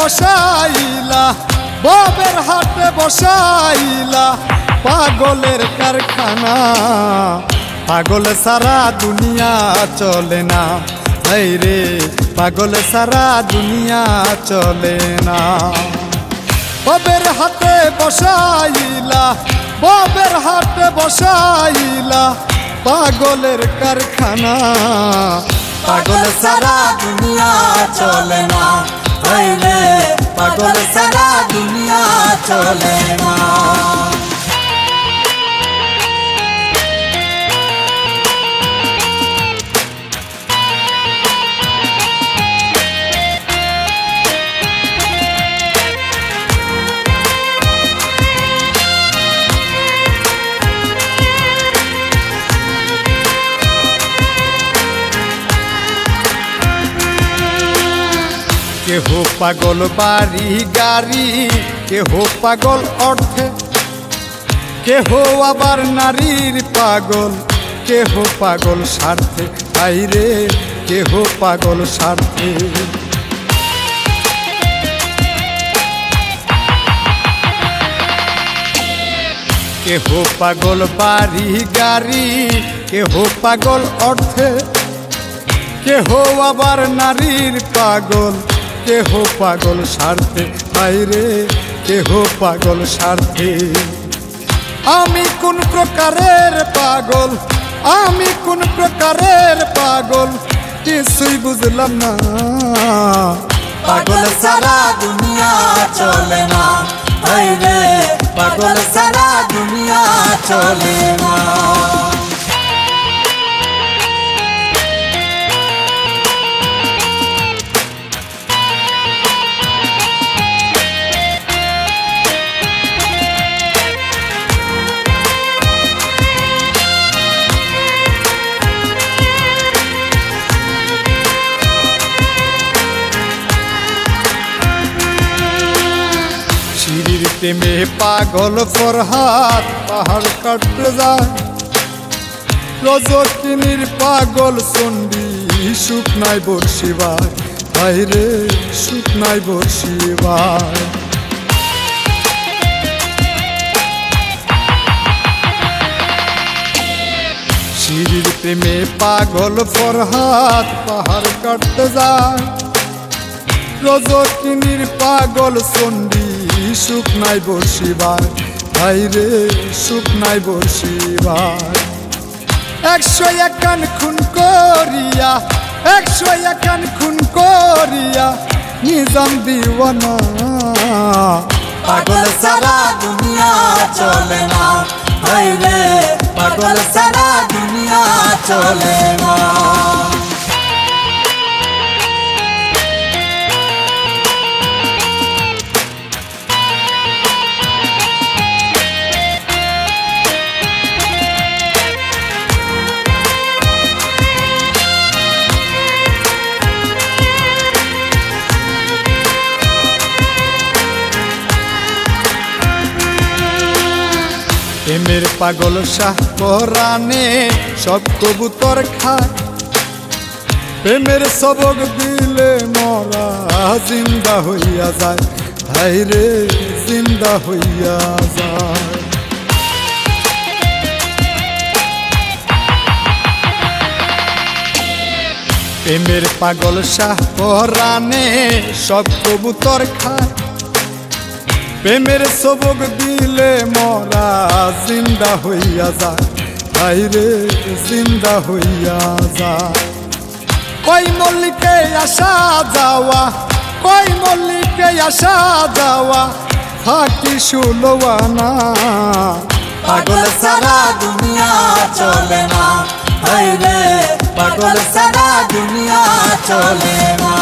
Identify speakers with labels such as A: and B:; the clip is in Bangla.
A: বসাইলা, ববের হাটে বসাইলা পাগলের কারখানা। পাগল সারা দুনিয়া চলে না, এই রে পাগল সারা দুনিয়া চলে না। ববের হাটে বসাইলা, ববের হাটে বসাইলা পাগলের কারখানা।
B: পাগল সারা দুনিয়া চলে না, এই রে পাগল সারা দুনিয়া চলে না।
A: কেহ পাগল বাড়ি গাড়ি, কেহ পাগল অর্থে, কেহ আবার নারীর পাগল, কেহ পাগল স্বার্থে, বাইরে কেহ পাগল স্বার্থে। কেহ পাগল বাড়ি গাড়ি, কেহ পাগল অর্থে, কেহ আবার নারীর পাগল, কেহ পাগল স্বার্থে, বাইরে কেহ পাগল স্বার্থে। আমি কোন প্রকারের পাগল, আমি কোন প্রকারের পাগল কিছুই বুঝলাম না।
B: পাগল সারা দুনিয়া চলে না, এই রে পাগল সারা দুনিয়া চলে না।
A: শিরির প্রেমে পাগল ফরহাদ পাহাড় কাটতে যায়, রজকিনীর পাগল চণ্ডী সুখ নাই বর্ষিবার, বাইরে সুখ নাই বর্ষিবার। শিরির প্রেমে পাগল ফরহাদ পাহাড় কাটতে যায়, রজকিনীর পাগল চণ্ডী সুখ নাই বর্ষিবার, বাইরে সুখ নাই বর্ষিবার। 101 খুন করিয়া, 101 খুন করিয়া নিজাম দিওয়ানা।
B: পাগল সারা দুনিয়া চলে না, এই রে পাগল সারা দুনিয়া চলে না।
A: প্রেমের পাগল শাহ পরাণে সব কবুতর খায়, প্রেমের সবক দিলে মরা জিন্দা হইয়া যায়, ভাইরে জিন্দা হইয়া যায়। প্রেমের পাগল শাহ পরাণে সব কবুতর খায়, প্রেমের সবক দিলে মরা জিন্দা হইয়া যায়, বাইরে জিন্দা হইয়া যায়। কই মল্লিকে আসা যাওয়া, কই মল্লিকে আসা যাওয়া ফাঁকি সুলওয়ানা।
B: পাগল সারা দুনিয়া চলে না, এই রে পাগল সারা দুনিয়া চলে না।